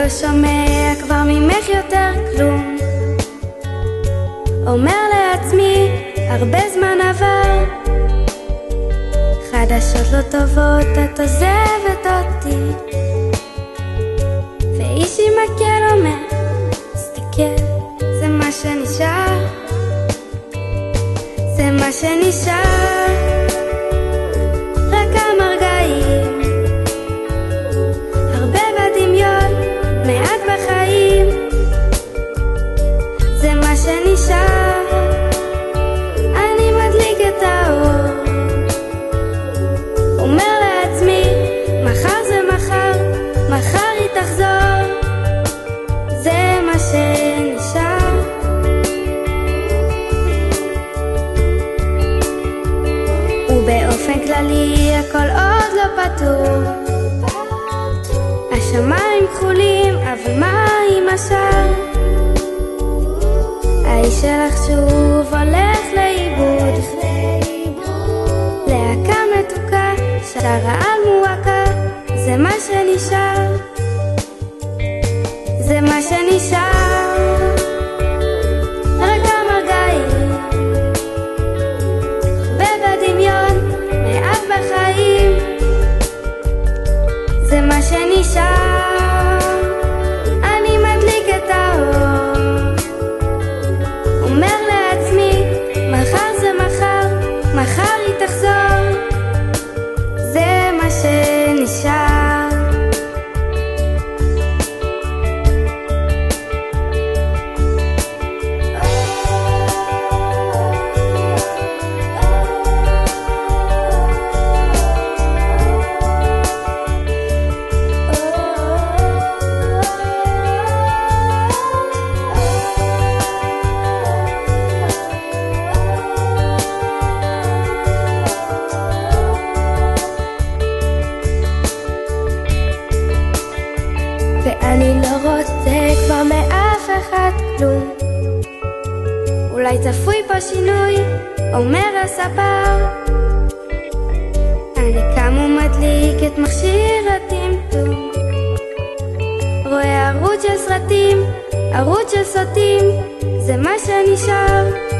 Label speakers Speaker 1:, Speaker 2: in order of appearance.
Speaker 1: לא שומע כבר ממך יותר כלום. אומר לעצמי, הרבה זמן עבר, חדשות לא טובות, את עוזבת אותי. ואיש עם מקל אומר, תסתכל, זה מה שנשאר, זה מה שנשאר, רק המרגעים, הרבה בדמיון, מעט בחיים, זה מה שנשאר. אני מדליק את האור, אומר לעצמי, מחר זה מחר, מחר היא תחזור, זה מה שנשאר. ובאופן כללי הכל עוד לא פתור, השמיים כחולים, אבל מה עם השאר? האיש שלך שוב הולך לאיבוד, להקה מתוקה, שרה על מועקה, זה מה שנשאר, זה מה שנשאר, רק המרגעים, הרבה בדמיון, מעט בחיים, זה מה שנשאר. אני מדליק את האור, אומר לעצמי, מחר זה מחר, מחר היא תחזור, זה מה שנשאר. ואני לא רוצה כבר מאף אחד כלום, אולי צפוי פה שינוי, אומר הספר. אני קם ומדליק את מכשיר הטמטום, רואה ערוץ של סרטים, ערוץ של סרטים, זה מה שנשאר.